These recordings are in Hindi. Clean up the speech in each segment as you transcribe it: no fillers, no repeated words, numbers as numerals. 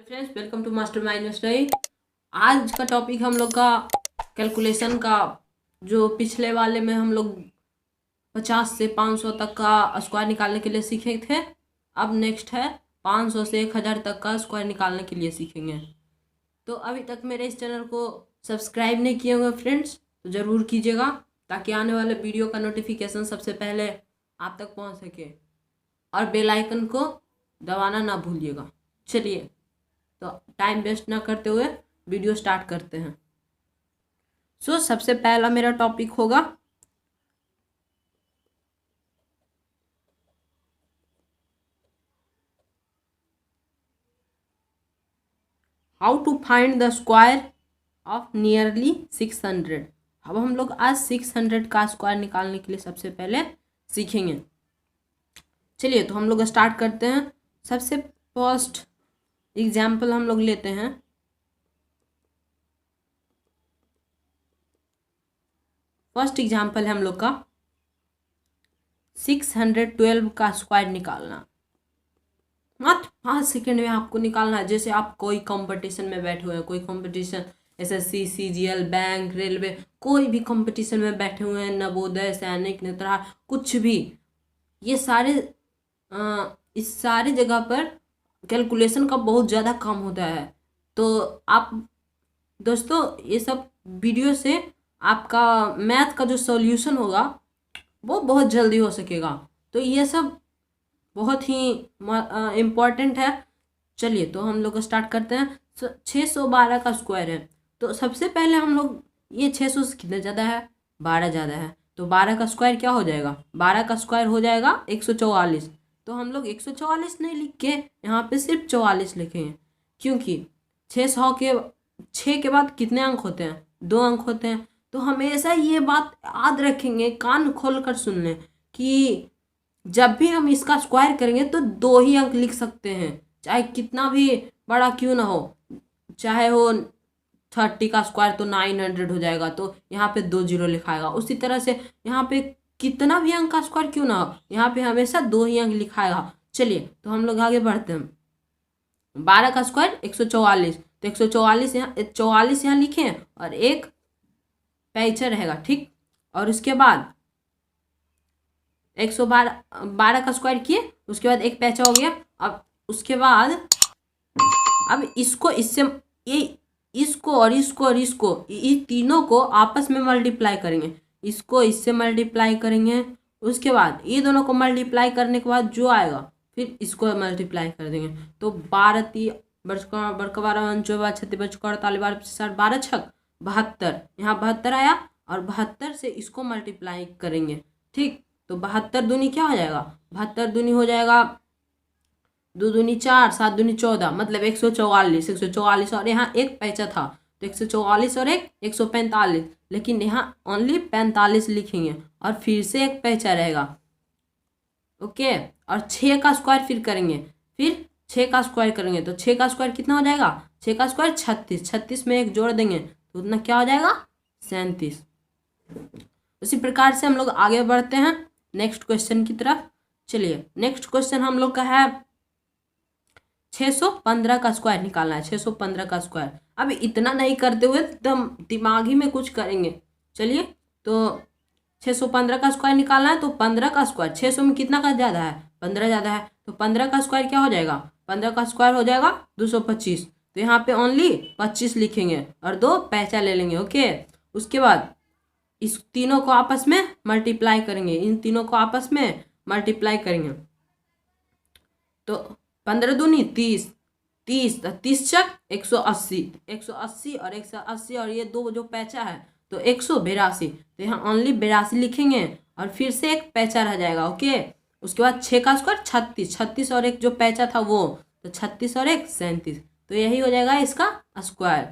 Friends, welcome to master mind study. आज का टॉपिक हम लोग का कैलकुलेशन का, जो पिछले वाले में हम लोग 50 से 500 तक का स्क्वायर निकालने के लिए सीखे थे। अब नेक्स्ट है 500 से 1000 तक का स्क्वायर निकालने के लिए सीखेंगे। तो अभी तक मेरे इस चैनल को सब्सक्राइब नहीं किए होंगे फ्रेंड्स, तो ज़रूर कीजिएगा ताकि आने वाले वीडियो का नोटिफिकेशन सबसे पहले आप तक पहुंच सके, और बेल आइकन को दबाना ना भूलिएगा। चलिए, तो टाइम वेस्ट ना करते हुए वीडियो स्टार्ट करते हैं। सबसे पहला मेरा टॉपिक होगा how to find the square of nearly 600। अब हम लोग आज 600 का स्क्वायर निकालने के लिए सबसे पहले सीखेंगे। चलिए, तो हम लोग स्टार्ट करते हैं। सबसे फर्स्ट एग्जाम्पल हम लोग लेते हैं। फर्स्ट एग्जाम्पल है हम लोग का 612 का स्क्वायर निकालना। मात्र 5 सेकेंड में आपको निकालना है। जैसे आप कोई कंपटीशन में बैठे हुए हैं, कोई competition SSC, CGL, bank, railway, कोई भी कंपटीशन में बैठे हुए हैं, नवोदय, सैनिक, नेत्रा, कुछ भी, ये सारे इस सारे जगह पर कैलकुलेशन का बहुत ज़्यादा काम होता है। तो आप दोस्तों, ये सब वीडियो से आपका मैथ का जो सॉल्यूशन होगा वो बहुत जल्दी हो सकेगा। तो ये सब बहुत ही इम्पॉर्टेंट है। चलिए, तो हम लोग स्टार्ट करते हैं। 612 का स्क्वायर है। तो सबसे पहले हम लोग, ये 600 से कितना ज़्यादा है? 12 ज़्यादा है। तो 12 का स्क्वायर क्या हो जाएगा? 12 का स्क्वायर हो जाएगा 144। तो हम लोग 144 नहीं लिख के यहाँ पे सिर्फ 44 लिखेंगे, क्योंकि 6 के बाद कितने अंक होते हैं? 2 अंक होते हैं। तो हमेशा ये बात याद रखेंगे, कान खोल कर सुन लें कि जब भी हम इसका स्क्वायर करेंगे तो 2 ही अंक लिख सकते हैं, चाहे कितना भी बड़ा क्यों ना हो। चाहे हो 30 का स्क्वायर तो 900 हो जाएगा, तो यहाँ पे 2 जीरो लिखाएगा। उसी तरह से यहाँ पे कितना भी अंक का स्क्वायर क्यों ना हो, यहाँ पे हमेशा 2 ही अंक लिखाएगा। चलिए, तो हम लोग आगे बढ़ते हैं। 12 का स्क्वायर 144, तो 144 यहाँ 44 यहाँ लिखे और एक पैंचा रहेगा, ठीक। और उसके बाद 112 का स्क्वायर किए, उसके बाद एक पैंचा हो गया। अब उसके बाद अब इसको और इन तीनों को आपस में मल्टीप्लाई करेंगे। इसको इससे मल्टीप्लाई करेंगे, उसके बाद ये दोनों को मल्टीप्लाई करने के बाद जो आएगा फिर इसको मल्टीप्लाई कर देंगे। तो 12 × 3 बड़का 12 × 36 बचका 48 12 छक 72, यहाँ 72 आया और 72 से इसको मल्टीप्लाई करेंगे, ठीक। तो 72 दूनी क्या हो जाएगा? 72 दूनी हो जाएगा 2 दूनी 4, 7 दूनी 14, मतलब 144। और यहाँ एक पैंचा था, तो 144 और एक 145, लेकिन यहाँ ओनली 45 लिखेंगे और फिर से एक पैंचा रहेगा, ओके। और 6 का स्क्वायर फिर करेंगे, फिर 6 का स्क्वायर करेंगे, तो 6 का स्क्वायर कितना हो जाएगा? 6 का स्क्वायर 36 में एक जोड़ देंगे तो उतना क्या हो जाएगा? 37। उसी प्रकार से हम लोग आगे बढ़ते हैं नेक्स्ट क्वेश्चन की तरफ। चलिए, नेक्स्ट क्वेश्चन हम लोग का है 615 का स्क्वायर निकालना है। 615 का स्क्वायर। अब इतना नहीं करते हुए एकदम दिमागी में कुछ करेंगे। चलिए, तो 615 का स्क्वायर निकालना है। तो 15 का स्क्वायर 600 में कितना का ज़्यादा है? 15 ज़्यादा है। तो 15 का स्क्वायर क्या हो जाएगा? 15 का स्क्वायर हो जाएगा 225। तो यहाँ पे ओनली 25 लिखेंगे और 2 पैंचा ले लेंगे, ओके। उसके बाद इस तीनों को आपस में मल्टीप्लाई करेंगे, इन तीनों को आपस में मल्टीप्लाई करेंगे। तो 15 दूनी 30, 30 चक 180 और 180 और ये 2 जो पैंचा है तो 182। तो यहाँ ओनली 82 लिखेंगे और फिर से एक पैंचा रह जाएगा, ओके। उसके बाद 6 का स्क्वायर 36 और एक जो पैंचा था वो, तो 36 और एक 37। तो यही हो जाएगा इसका स्क्वायर।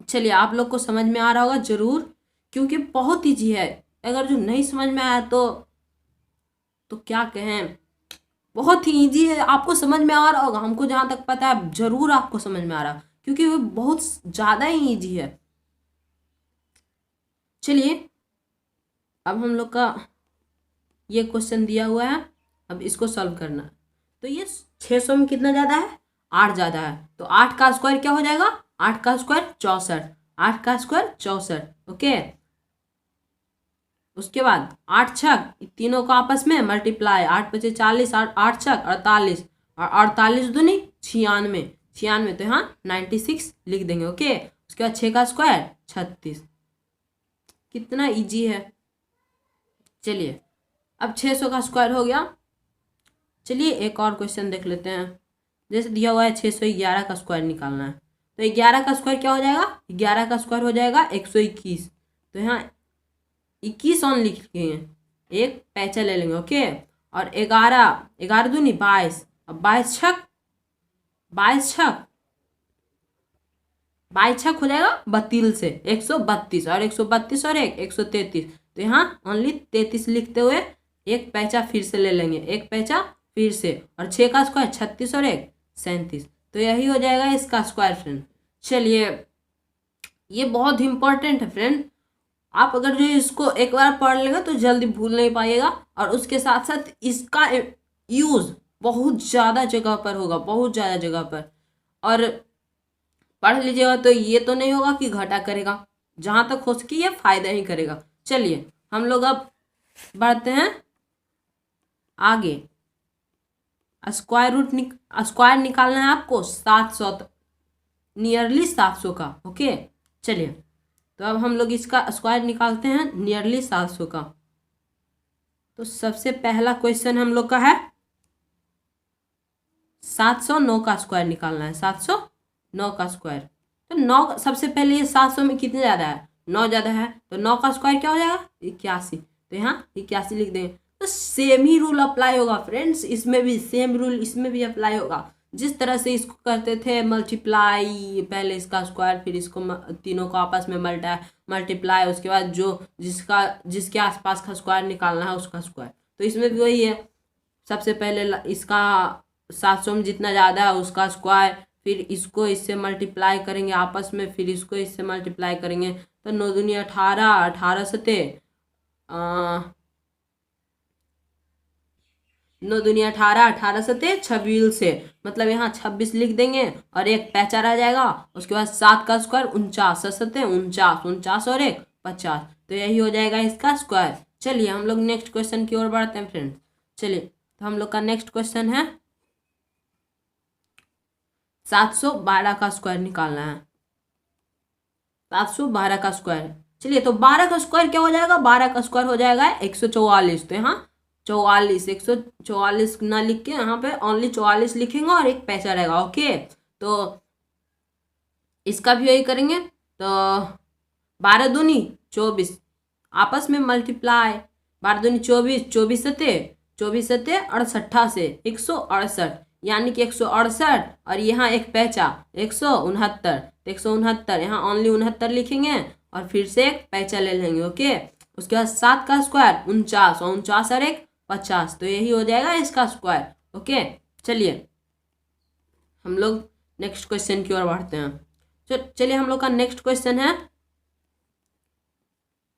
चलिए, आप लोग को समझ में आ रहा होगा जरूर, क्योंकि बहुत ईजी है। अगर जो नहीं समझ में आया तो क्या कहें, बहुत ही ईजी है। आपको समझ में आ रहा होगा, हमको जहाँ तक पता है जरूर आपको समझ में आ रहा, क्योंकि वो बहुत ज़्यादा ही ईजी है। चलिए, अब हम लोग का ये क्वेश्चन दिया हुआ है, अब इसको सॉल्व करना है। तो ये 600 में कितना ज़्यादा है? 8 ज़्यादा है, तो 8 का स्क्वायर क्या हो जाएगा, 8 का स्क्वायर 64, 8 का स्क्वायर 64। ओके, उसके बाद 8 छक, तीनों का आपस में मल्टीप्लाई, 8 पचे 40, 8 छक 48, और 48 दूनी 96, 96 तो यहाँ 96 लिख देंगे। ओके, उसके बाद 6 का स्क्वायर 36। कितना इजी है। चलिए, अब 600 का स्क्वायर हो गया। चलिए एक और क्वेश्चन देख लेते हैं। जैसे दिया हुआ है 611 का स्क्वायर निकालना है, तो 11 का स्क्वायर क्या हो जाएगा, 11 का स्क्वायर हो जाएगा 121। तो यहाँ 21 ऑन लिख लिए, एक पैचा ले लेंगे। ओके, और 11, 11 दूनी 22, अब 22 छक, 22 छक, 22 छक हो जाएगा 32 से 132, और 132 और 133, तो यहाँ ओनली 33 लिखते हुए एक पैचा फिर से ले लेंगे, एक पैचा फिर से, और 6 का स्क्वायर 36 और 1 37, तो यही हो जाएगा इसका स्क्वायर फ्रेंड। चलिए, ये बहुत इंपॉर्टेंट है फ्रेंड, आप अगर जो इसको एक बार पढ़ लेंगे तो जल्दी भूल नहीं पाइएगा, और उसके साथ साथ इसका यूज़ बहुत ज़्यादा जगह पर होगा, बहुत ज़्यादा जगह पर, और पढ़ लीजिएगा तो ये तो नहीं होगा कि घाटा करेगा, जहाँ तक हो सके ये फायदा ही करेगा। चलिए हम लोग अब बढ़ते हैं आगे। स्क्वायर निकालना है आपको 700, नियरली 700 का। ओके, चलिए तो अब हम लोग इसका स्क्वायर निकालते हैं नियरली 700 का। तो सबसे पहला क्वेश्चन हम लोग का है 709 का स्क्वायर निकालना है, 709 का स्क्वायर। तो 9 सबसे पहले, ये 700 में कितने ज़्यादा है, 9 ज़्यादा है, तो 9 का स्क्वायर क्या हो जाएगा 81, तो यहाँ 81 लिख देंगे। तो सेम ही रूल अप्लाई होगा फ्रेंड्स, इसमें भी सेम रूल इसमें भी अप्लाई होगा। जिस तरह से इसको करते थे मल्टीप्लाई, पहले इसका स्क्वायर फिर इसको तीनों को आपस में मल्टीप्लाई, उसके बाद जो जिसके आसपास का स्क्वायर निकालना है उसका स्क्वायर, तो इसमें भी वही है। सबसे पहले इसका 700 में जितना ज़्यादा है उसका स्क्वायर, फिर इसको इससे मल्टीप्लाई करेंगे आपस में, फिर इसको इससे मल्टीप्लाई करेंगे, तो 9 दूनी 18, 18 सते 9 दूनी 18, 18 सते 26 से, मतलब यहाँ 26 लिख देंगे और एक पैचा रह जाएगा। उसके बाद 7 का स्क्वायर 49, सते 49, 49 और 1 50, तो यही हो जाएगा इसका स्क्वायर। चलिए हम लोग नेक्स्ट क्वेश्चन की ओर बढ़ते हैं फ्रेंड्स। चलिए तो हम लोग का नेक्स्ट क्वेश्चन है 712 का स्क्वायर निकालना है, 712 का स्क्वायर। चलिए तो 12 का स्क्वायर क्या हो जाएगा, 12 का स्क्वायर हो जाएगा 144, तो यहाँ 44, 144 ना लिख के यहाँ पे ओनली 44 लिखेंगे और एक पैसा रहेगा। ओके, तो इसका भी यही करेंगे। तो 12 दूनी 24, आपस में मल्टीप्लाई, 12 दूनी 24, 24 सते 24 सते 68 से 168, यानी कि 168, और यहाँ एक पैचा 169, 169 यहाँ ओनली 69 लिखेंगे और फिर से एक पैचा ले लेंगे। ओके, उसके बाद 7 का स्क्वायर 49, 49 और 1 50, तो यही हो जाएगा इसका स्क्वायर। ओके, चलिए हम लोग नेक्स्ट क्वेश्चन की ओर बढ़ते हैं। चलिए हम लोग का नेक्स्ट क्वेश्चन है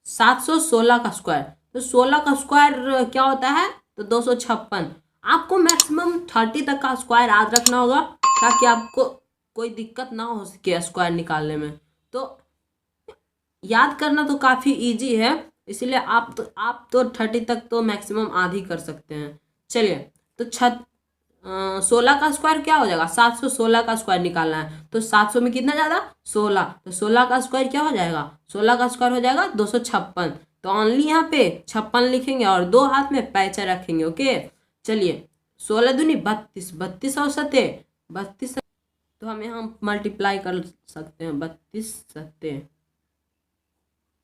716 का स्क्वायर। तो 16 का स्क्वायर क्या होता है, तो 256। आपको मैक्सिमम 30 तक का स्क्वायर याद रखना होगा ताकि आपको कोई दिक्कत ना हो सके स्क्वायर निकालने में। तो याद करना तो काफ़ी इजी है, इसीलिए आप तो 30 तक तो मैक्सिमम आधी कर सकते हैं। चलिए तो 16 का स्क्वायर क्या हो जाएगा, 716 का स्क्वायर निकालना है। तो 700 में कितना ज़्यादा 16, तो 16 का स्क्वायर क्या हो जाएगा, 16 का स्क्वायर हो जाएगा 256। तो ओनली यहाँ पे 56 लिखेंगे और 2 हाथ में पैचा रखेंगे। ओके, चलिए 16 दूनी 32, 32 और सते 32, तो हम यहाँ मल्टीप्लाई कर सकते हैं, 32 सते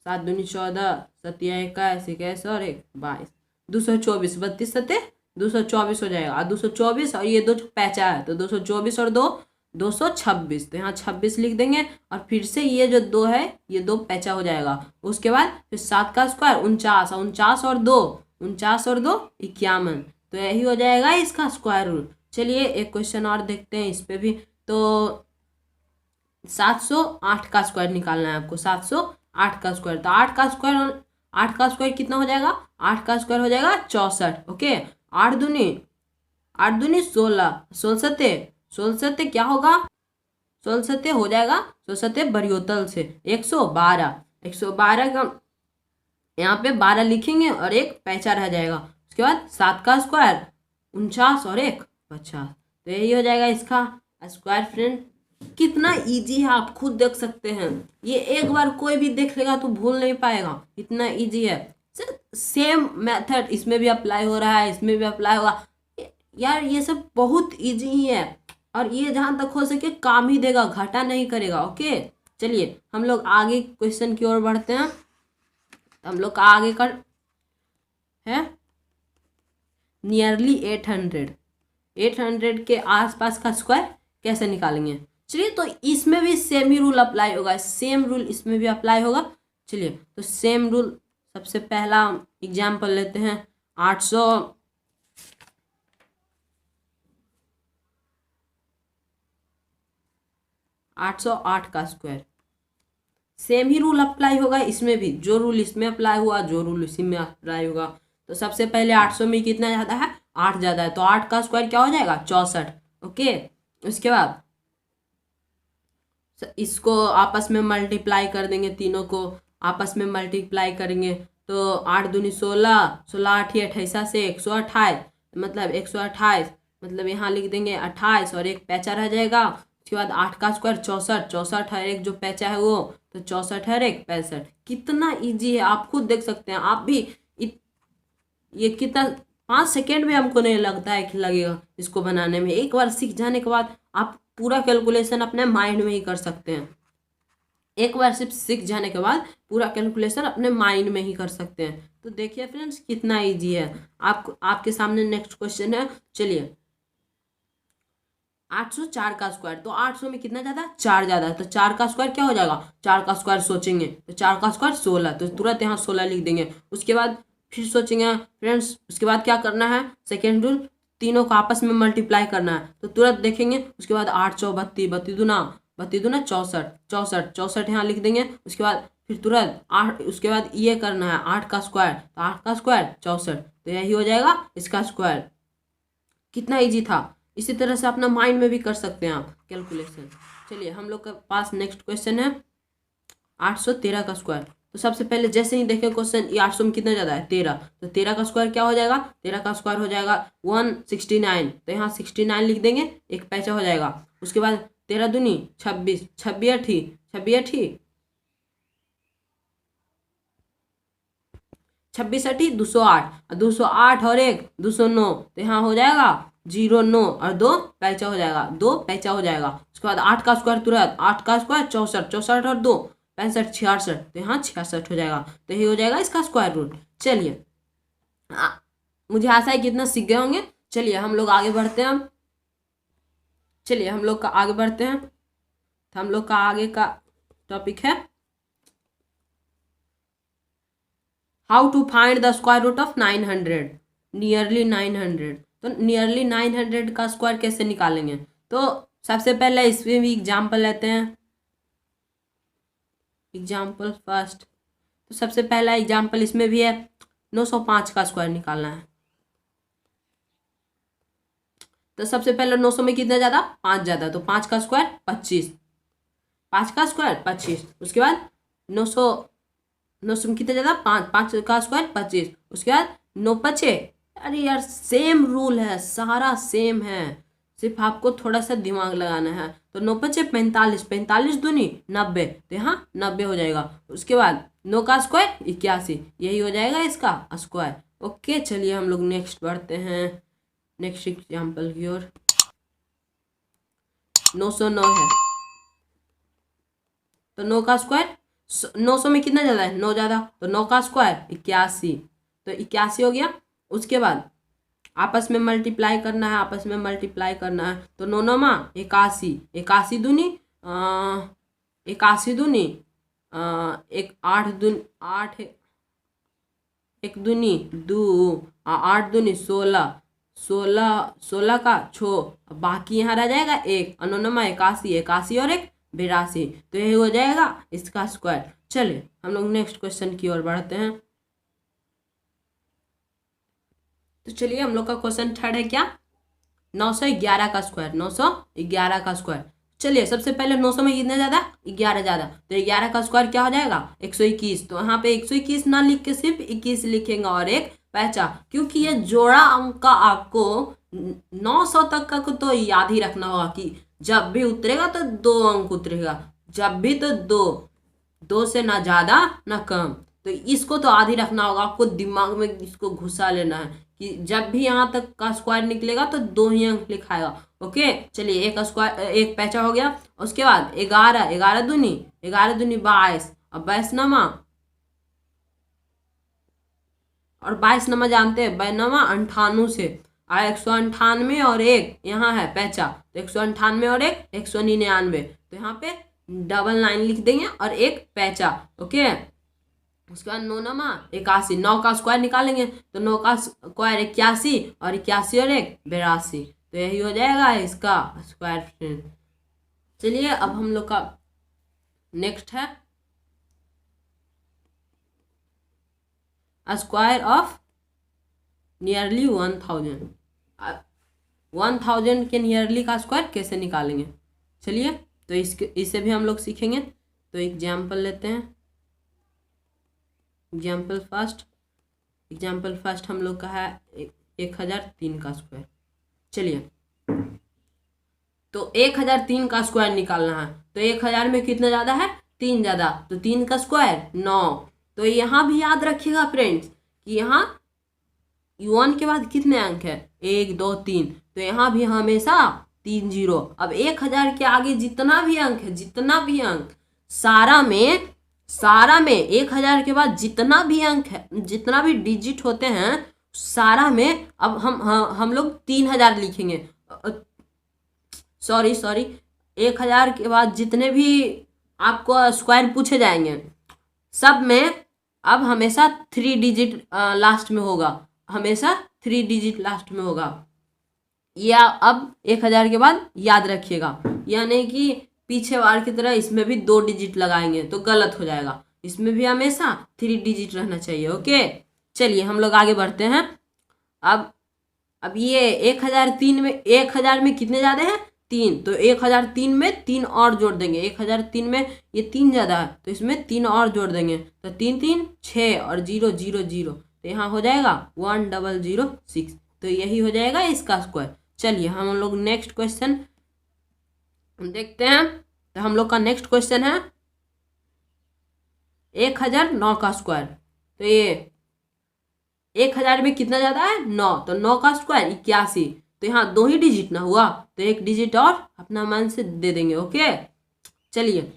7 दूनी 14, 7 21, 21 और 1 22, 224, 32 सते 224 हो जाएगा, और 224 और ये 2 पैचा है तो 224 और 2 226, तो यहाँ 26 लिख देंगे और फिर से ये जो 2 है ये 2 पैचा हो जाएगा। उसके बाद फिर 7 का स्क्वायर 49, 49 और 2 49 और 2 51, तो यही हो जाएगा इसका स्क्वायर रूट। चलिए एक क्वेश्चन और देखते हैं इस पे भी। तो 708 का स्क्वायर निकालना है आपको, 708 का स्क्वायर। तो 8 का स्क्वायर कितना हो जाएगा, 8 का स्क्वायर हो जाएगा 64। ओके, 8 दूनी 16, 16 सते 16 सत्ते क्या होगा, 16 सत्ते हो जाएगा 16 सत्ते बरियोतल से 112, 112 का यहाँ पे 12 लिखेंगे और एक पैंचा रह जाएगा। उसके बाद 7 का स्क्वायर 49 और एक 50, तो यही हो जाएगा इसका स्क्वायर फ्रेंड। कितना इजी है आप खुद देख सकते हैं, ये एक बार कोई भी देख लेगा तो भूल नहीं पाएगा, इतना इजी है। सेम मेथड इसमें भी अप्लाई हो रहा है, इसमें भी अप्लाई होगा यार, ये सब बहुत इजी ही है और ये जहाँ तक हो सके काम ही देगा, घाटा नहीं करेगा। ओके चलिए हम लोग आगे क्वेश्चन की ओर बढ़ते हैं। हम लोग का आगे का है नियरली 800 के आसपास का स्क्वायर कैसे निकालेंगे। चलिए तो इसमें भी सेम ही रूल अप्लाई होगा, सेम रूल इसमें भी अप्लाई होगा। चलिए तो सेम रूल, सबसे पहला एग्जाम्पल लेते हैं 808 का स्क्वायर। सेम ही रूल अप्लाई होगा इसमें भी, जो रूल इसमें अप्लाई हुआ जो रूल इसी में अप्लाई होगा। तो सबसे पहले 800 में कितना ज़्यादा है, 8 ज़्यादा है, तो 8 का स्क्वायर क्या हो जाएगा 64। ओके उसके बाद इसको आपस में मल्टीप्लाई कर देंगे, तीनों को आपस में मल्टीप्लाई करेंगे तो 8 दूनी 16, 16 8 28 से 128, मतलब 128, मतलब यहाँ लिख देंगे 28 और एक पैंचा रह जाएगा। उसके बाद 8 का स्क्वायर 64, 64 हर एक जो पैंचा है वो, तो 64 हर एक 65। कितना इजी है आप खुद देख सकते हैं, आप भी ये कितना 5 सेकेंड में हमको नहीं लगता है कि लगेगा इसको बनाने में। एक बार सीख जाने के बाद आप पूरा कैलकुलेशन अपने माइंड में ही कर सकते हैं, एक बार सिर्फ सीख जाने के बाद पूरा कैलकुलेशन अपने माइंड में ही कर सकते हैं। तो देखिए फ्रेंड्स कितना इजी है। आपके सामने नेक्स्ट क्वेश्चन है। चलिए 804 का स्क्वायर, तो 800 में कितना ज़्यादा, 4 ज़्यादा है, तो 4 का स्क्वायर क्या हो जाएगा, 4 का स्क्वायर सोचेंगे तो 4 का स्क्वायर 16, तो तुरंत यहाँ 16 लिख देंगे। उसके बाद फिर सोचेंगे फ्रेंड्स, उसके बाद क्या करना है, सेकेंड रूल, तीनों को आपस में मल्टीप्लाई करना है, तो तुरंत देखेंगे। उसके बाद 8 चौ 32, 32 दूना 64, 64 64 यहाँ लिख देंगे। उसके बाद फिर तुरंत 8, उसके बाद ये करना है 8 का स्क्वायर, तो 8 का स्क्वायर 64, तो यही हो जाएगा इसका स्क्वायर। कितना इजी था, इसी तरह से अपना माइंड में भी कर सकते हैं आप कैलकुलेशन। चलिए हम लोग के पास नेक्स्ट क्वेश्चन है 813 का स्क्वायर। तो सबसे पहले जैसे ही देखें क्वेश्चन, ये 800 में कितना ज़्यादा है 13, तो 13 का स्क्वायर क्या हो जाएगा, 13 का स्क्वायर हो जाएगा 169, तो यहाँ 69 लिख देंगे, एक पैसा हो जाएगा। उसके बाद 13 दूनी 26, 26 अठी 26 अठी 208, 208 और एक 209, तो यहाँ हो जाएगा 09 और 2 पैंचा हो जाएगा, 2 पैंचा हो जाएगा। उसके बाद 8 का स्क्वायर तुरंत, 8 का स्क्वायर 64, 64 और 2 65, 66, तो यहाँ 66 हो जाएगा, तो यही हो जाएगा इसका स्क्वायर रूट। चलिए मुझे आशा है कितना सीख गए होंगे। चलिए हम लोग आगे बढ़ते हैं। चलिए हम लोग का आगे बढ़ते हैं, तो हम लोग का आगे का टॉपिक है how to find the square root of 900, nearly 900। तो नियरली 900 का स्क्वायर कैसे निकालेंगे, तो सबसे पहले इसमें भी एग्जाम्पल लेते हैं। एग्जाम्पल फर्स्ट, तो सबसे पहला एग्जाम्पल इसमें भी है 905 का स्क्वायर निकालना है। तो सबसे पहले 900 में कितना ज़्यादा, 5 ज़्यादा, तो 5 का स्क्वायर 25, 5 का स्क्वायर 25। उसके बाद 900 में कितना ज़्यादा, 5, 5 का स्क्वायर 25। उसके बाद 9 5, अरे यार सेम रूल है, सारा सेम है, सिर्फ आपको थोड़ा सा दिमाग लगाना है। तो 9 5 45, 45 दूनी 90, तो यहाँ 90 हो जाएगा। उसके बाद 9 का स्क्वायर 81, यही हो जाएगा इसका स्क्वायर। ओके चलिए हम लोग नेक्स्ट बढ़ते हैं, नेक्स्ट एग्जाम्पल की ओर। 909 है, तो 9 का स्क्वायर 900 में कितना ज़्यादा है, 9 ज़्यादा, तो 9 का स्क्वायर 81, तो 81 हो गया। उसके बाद आपस में मल्टीप्लाई करना है, आपस में मल्टीप्लाई करना है, तो 9 9 81, 81 दूनी 81 दूनी एक 8 दूनी 8, एक दूनी 2, 8 दूनी 16, 16 का 6, बाकी यहाँ रह जाएगा 1, 9 9 81, 81 और एक 82, तो यही हो जाएगा इसका स्क्वायर। चलिए हम लोग नेक्स्ट क्वेश्चन की ओर बढ़ते हैं। तो चलिए हम लोग का क्वेश्चन थर्ड है क्या, 911 का स्क्वायर, 911 का स्क्वायर। चलिए सबसे पहले 900 में कितना ज़्यादा, 11 ज़्यादा, तो 11 का स्क्वायर क्या हो जाएगा 121। तो यहाँ पे 121 ना लिख के सिर्फ 21 लिखेंगे और एक पैचा, क्योंकि ये जोड़ा अंक का आपको 900 तक का को तो याद ही रखना होगा कि जब भी उतरेगा तो 2 अंक उतरेगा, जब भी तो 2, 2 से ना ज़्यादा ना कम। तो इसको तो आधी रखना होगा आपको, दिमाग में इसको घुसा लेना है कि जब भी यहाँ तक का स्क्वायर निकलेगा तो 2 ही अंक लिखाएगा। ओके चलिए, एक स्क्वायर एक पैचा हो गया। उसके बाद 11, 11 दूनी 11 दूनी 22, अब 22 नमा, और 22 नमा जानते हैं 22 नमा 98 से, 198 और एक यहाँ है पैचा, तो 198 और एक 199, तो यहाँ पे डबल 9 लिख देंगे और एक पैचा। ओके उसके बाद 9 नमा 81, 9 का स्क्वायर निकालेंगे तो 9 का स्क्वायर 81, और 81 और एक 82, तो यही हो जाएगा इसका स्क्वायर फ्रेंड। चलिए अब हम लोग का नेक्स्ट है स्क्वायर ऑफ नियरली 1000। 1000 के नियरली का स्क्वायर कैसे निकालेंगे, चलिए तो इससे भी हम लोग सीखेंगे। तो एग्जाम्पल लेते हैं, एग्जाम्पल फर्स्ट हम लोग का है 1003 का स्क्वायर। चलिए तो 1003 का स्क्वायर निकालना है, तो 1000 में कितना ज़्यादा है 3 ज़्यादा, तो 3 का स्क्वायर 9। तो यहाँ भी याद रखिएगा फ्रेंड्स कि यहाँ वन के बाद कितने अंक है 1 2 3, तो यहाँ भी हमेशा 3 0। अब 1000 के आगे जितना भी अंक है, जितना भी अंक सारा में 1000 के बाद जितना भी अंक है, जितना भी डिजिट होते हैं सारा में, अब हम लोग 3000 लिखेंगे। सॉरी 1000 के बाद जितने भी आपको स्क्वायर पूछे जाएंगे सब में अब हमेशा 3 डिजिट लास्ट में होगा, हमेशा 3 डिजिट लास्ट में होगा। या अब 1000 के बाद याद रखिएगा, यानी कि पीछे बार की तरह इसमें भी 2 डिजिट लगाएंगे तो गलत हो जाएगा, इसमें भी हमेशा 3 डिजिट रहना चाहिए। ओके चलिए हम लोग आगे बढ़ते हैं। अब ये 1003 में 1000 में कितने ज़्यादा हैं 3, तो 1003 में 3 और जोड़ देंगे, 1003 में ये 3 ज़्यादा है तो इसमें 3 और जोड़ देंगे, तो 3 3 6 और 0 0 0, तो यहाँ हो जाएगा 1006, तो यही हो जाएगा इसका स्क्वायर। चलिए हम लोग नेक्स्ट क्वेश्चन देखते हैं। तो हम लोग का नेक्स्ट क्वेश्चन है 1009 का स्क्वायर। तो ये 1000 में कितना ज़्यादा है 9, तो 9 का स्क्वायर 81, तो यहाँ 2 ही डिजिट ना हुआ तो एक डिजिट और अपना मान से दे देंगे। ओके चलिए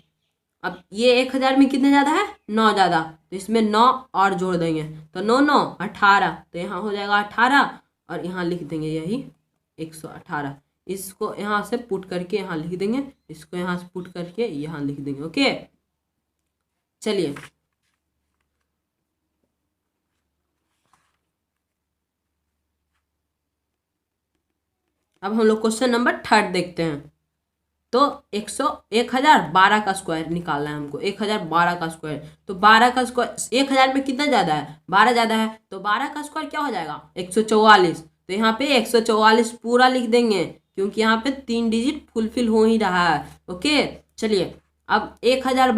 अब ये 1000 में कितने ज़्यादा है 9 ज़्यादा, तो इसमें 9 और जोड़ देंगे, तो 9 9 18, तो यहाँ हो जाएगा 18 और यहाँ लिख देंगे यही 118। इसको यहाँ से पुट करके यहाँ लिख देंगे, इसको यहाँ से पुट करके यहाँ लिख देंगे। ओके चलिए अब हम लोग क्वेश्चन नंबर 3 देखते हैं। तो 1012 का स्क्वायर निकालना है हमको, 1012 का स्क्वायर। तो 12 का स्क्वायर 1000 में कितना ज़्यादा है 12 ज़्यादा है, तो 12 का स्क्वायर क्या हो जाएगा 144। तो यहाँ पे 144 पूरा लिख देंगे क्योंकि यहाँ पे 3 डिजिट फुलफिल हो ही रहा है। ओके चलिए अब 1000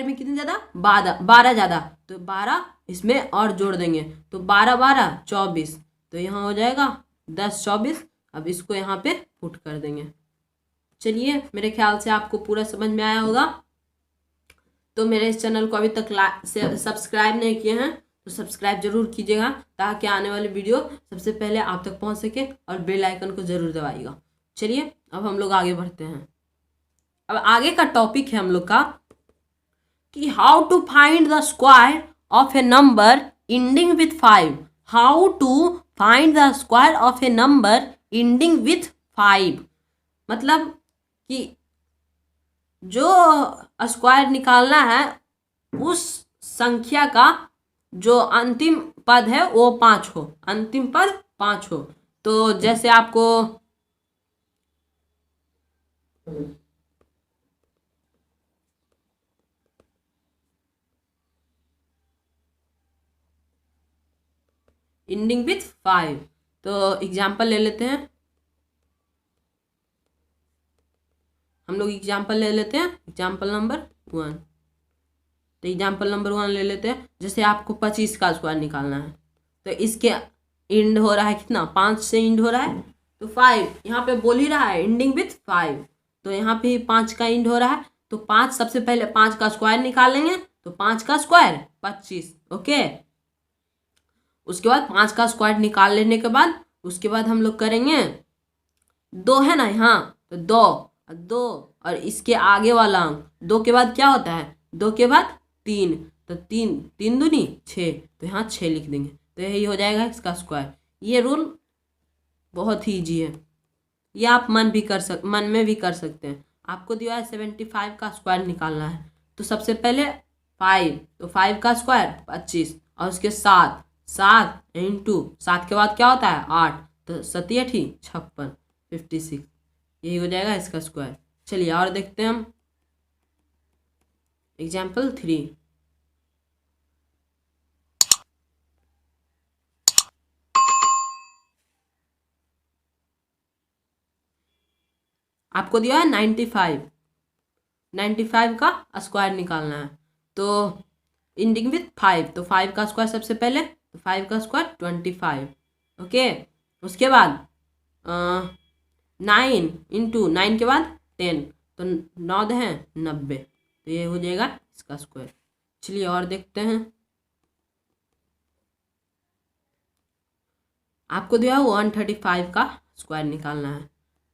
में कितने ज़्यादा 12 ज़्यादा, तो 12 इसमें और जोड़ देंगे, तो 12 12 24, तो यहाँ हो जाएगा 10 24। अब इसको यहाँ पे पुट कर देंगे। चलिए मेरे ख्याल से आपको पूरा समझ में आया होगा। तो मेरे इस चैनल को अभी तक सब्सक्राइब नहीं किए हैं तो सब्सक्राइब जरूर कीजिएगा ताकि आने वाली वीडियो सबसे पहले आप तक पहुंच सके, और बेल आइकन को जरूर दबाइएगा। चलिए अब हम लोग आगे बढ़ते हैं। अब आगे का टॉपिक है हम लोग का कि how to find the square of a number ending with 5। How to find the square of a number ending with 5, मतलब कि जो स्क्वायर निकालना है उस संख्या का जो अंतिम पद है वो 5 हो, अंतिम पद 5 हो। तो जैसे आपको एंडिंग विथ 5, तो एग्जाम्पल ले लेते हैं, हम लोग एग्जाम्पल ले लेते हैं, एग्जाम्पल नंबर 1। तो एग्जाम्पल नंबर 1 ले लेते हैं। जैसे आपको 25 का स्क्वायर निकालना है, तो इसके इंड हो रहा है कितना, 5 से इंड हो रहा है, तो 5 यहाँ पे बोल ही रहा है इंडिंग विथ 5, तो यहाँ पे 5 का इंड हो रहा है, तो 5 सबसे पहले 5 का स्क्वायर निकालेंगे, तो 5 का स्क्वायर 25। ओके, उसके बाद 5 का स्क्वायर निकाल लेने के बाद उसके बाद हम लोग करेंगे 2 है ना यहाँ, तो 2 और इसके आगे वाला अंक 2 के बाद क्या होता है, 2 के बाद 3, तो 3 दूनी 6, तो यहाँ 6 लिख देंगे, तो यही हो जाएगा इसका स्क्वायर। ये रूल बहुत ही ईजी है, ये आप मन में भी कर सकते हैं। आपको दिया है 75 का स्क्वायर निकालना है, तो सबसे पहले 5, तो 5 का स्क्वायर 25 और उसके 7 इंटू 7 के बाद क्या होता है 8, तो 7 8 56 56, यही हो जाएगा इसका स्क्वायर। चलिए और देखते हैं हम एग्जाम्पल 3। आपको दिया है 95 का स्क्वायर निकालना है, तो इंडिंग विथ 5, तो 5 का स्क्वायर सबसे पहले, तो 5 का स्क्वायर 25। ओके, उसके बाद 9 इंटू 9 के बाद 10, तो 9 है 90, तो ये हो जाएगा इसका स्क्वायर। चलिए और देखते हैं, आपको दिया है 135 का स्क्वायर निकालना है,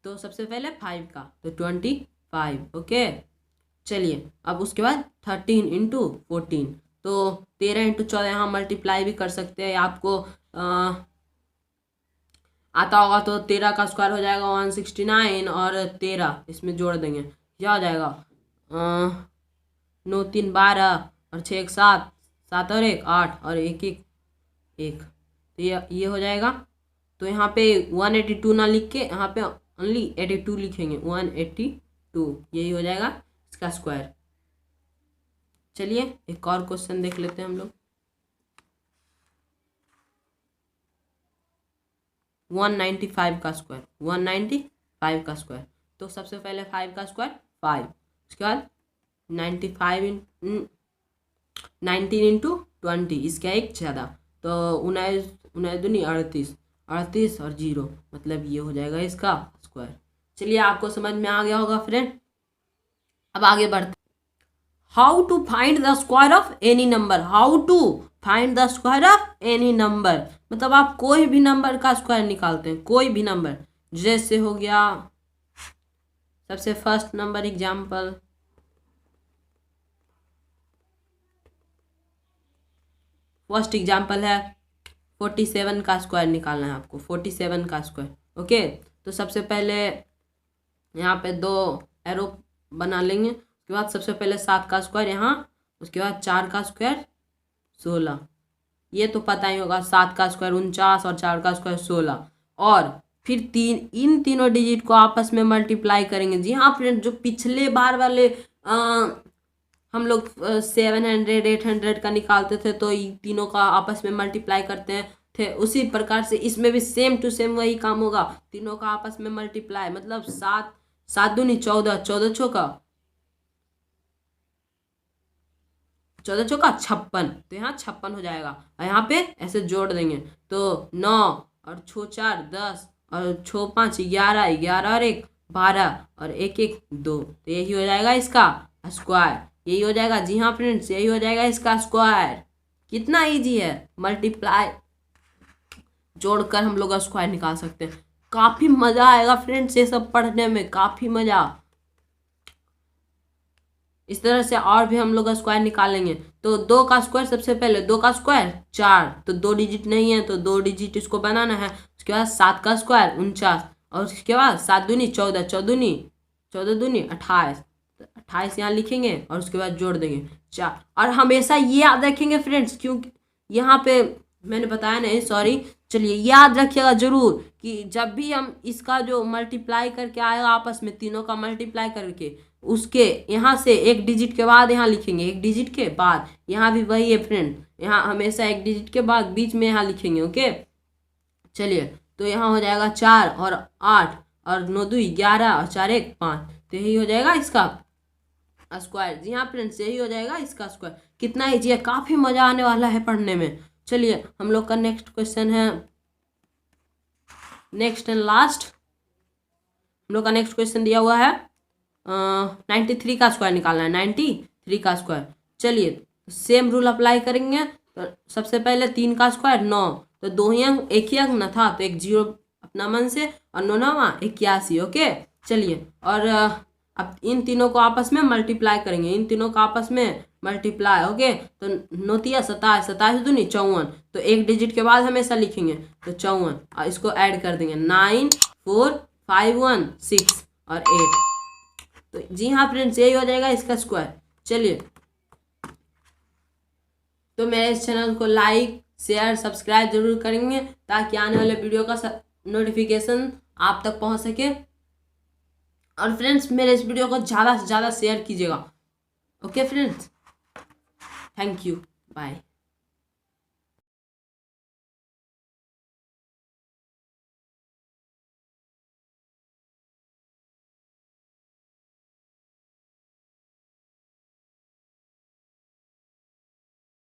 तो सबसे पहले 5 का, तो 25। ओके, चलिए अब उसके बाद 13 इंटू 14, तो 13 इंटू 14 यहाँ मल्टीप्लाई भी कर सकते हैं, आपको आता होगा, तो 13 का स्क्वायर हो जाएगा 169 और 13 इसमें जोड़ देंगे, क्या हो जाएगा 9 3 12 और 6 1 7, 7 और 1 8 और 1 1 1, तो ये हो जाएगा। तो यहाँ पे 182 ना लिख के यहाँ पे ओनली 82 लिखेंगे, 182, यही हो जाएगा इसका स्क्वायर। चलिए एक और क्वेश्चन देख लेते हैं हम लोग। 195 का स्क्वायर, 195 का स्क्वायर, तो सबसे पहले 5 का स्क्वायर 5, उसके बाद 19 इंटू 20, इसका एक ज़्यादा, तो 19 दूनी 38 और 0, मतलब ये हो जाएगा इसका स्क्वायर। चलिए आपको समझ में आ गया होगा फ्रेंड, अब आगे बढ़ते। How to find the square of any number, how to find the square of any number, मतलब आप कोई भी नंबर का स्क्वायर निकालते हैं, कोई भी नंबर, जैसे हो गया सबसे first number example, first example है 47 का स्क्वायर निकालना है आपको, 47 का स्क्वायर। ओके, तो सबसे पहले यहाँ पे 2 एरो बना लेंगे, उसके बाद सबसे पहले 7 का स्क्वायर यहाँ, उसके बाद 4 का स्क्वायर 16, ये तो पता ही होगा, 7 का स्क्वायर 49 और 4 का स्क्वायर 16, और फिर इन तीनों डिजिट को आपस में मल्टीप्लाई करेंगे। जी हाँ फ्रेंड, जो पिछले बार वाले हम लोग 700 800 का निकालते थे, तो इन तीनों का आपस में मल्टीप्लाई करते थे, उसी प्रकार से इसमें भी सेम टू सेम वही काम होगा, तीनों का आपस में मल्टीप्लाई, मतलब 7 दूनी 14, 14 चौका 56, तो यहाँ 56 हो जाएगा, और यहाँ पे ऐसे जोड़ देंगे, तो 9 और 6 4 10 और 6 5 11, 11 और 1 12 और 1 1 2, तो यही हो जाएगा इसका स्क्वायर, यही हो जाएगा। जी हाँ फ्रेंड्स, यही हो जाएगा इसका स्क्वायर। कितना इजी है, मल्टीप्लाई जोड़कर हम लोग स्क्वायर निकाल सकते हैं, काफ़ी मज़ा आएगा फ्रेंड्स ये सब पढ़ने में, काफ़ी मज़ा। इस तरह से और भी हम लोग स्क्वायर निकालेंगे, तो 2 का स्क्वायर सबसे पहले, 2 का स्क्वायर 4, तो 2 डिजिट नहीं है, तो 2 डिजिट इसको बनाना है। उसके बाद 7 का स्क्वायर 49, और उसके बाद 7 दूनी 14, 14 दूनी 28, तो 28 यहाँ लिखेंगे और उसके बाद जोड़ देंगे 4। और हमेशा ये याद रखेंगे फ्रेंड्स, क्योंकि यहाँ पे मैंने बताया नहीं, सॉरी, चलिए याद रखिएगा जरूर कि जब भी हम इसका जो मल्टीप्लाई करके आएगा आपस में, तीनों का मल्टीप्लाई करके, उसके यहाँ से एक डिजिट के बाद यहाँ लिखेंगे, एक डिजिट के बाद, यहाँ भी वही है फ्रेंड, यहाँ हमेशा एक डिजिट के बाद बीच में यहाँ लिखेंगे। ओके, चलिए तो यहाँ हो जाएगा 4 और 8 और 9 2 11 और 4 1 5। तो यही हो जाएगा इसका स्क्वायर। जी हाँ फ्रेंड्स, यही हो जाएगा इसका स्क्वायर। कितना ईजी है, काफ़ी मज़ा आने वाला है पढ़ने में। चलिए हम लोग का नेक्स्ट क्वेश्चन है, नेक्स्ट एंड लास्ट हम लोग का नेक्स्ट क्वेश्चन दिया हुआ है 93 का स्क्वायर निकालना है, 93 का स्क्वायर। चलिए सेम रूल अप्लाई करेंगे। तो सबसे पहले 3 का स्क्वायर 9, तो 2 ही अंक, एक ही अंक न था तो एक जीरो अपना मन से, और 9 9 81। ओके चलिए, और अब इन तीनों को आपस में मल्टीप्लाई करेंगे, इन तीनों को आपस में मल्टीप्लाई। ओके, तो 9 तिया 27, 27 दूनी 54, तो एक डिजिट के बाद हमेशा लिखेंगे तो 54, और इसको ऐड कर देंगे 9 4 5 1 6 और 8। तो जी हाँ फ्रेंड्स, यही हो जाएगा इसका स्क्वायर। चलिए, तो मेरे इस चैनल को लाइक शेयर सब्सक्राइब जरूर करेंगे ताकि आने वाले वीडियो का नोटिफिकेशन आप तक पहुंच सके। और फ्रेंड्स मेरे इस वीडियो को ज़्यादा से ज़्यादा शेयर कीजिएगा। Okay friends, thank you, bye.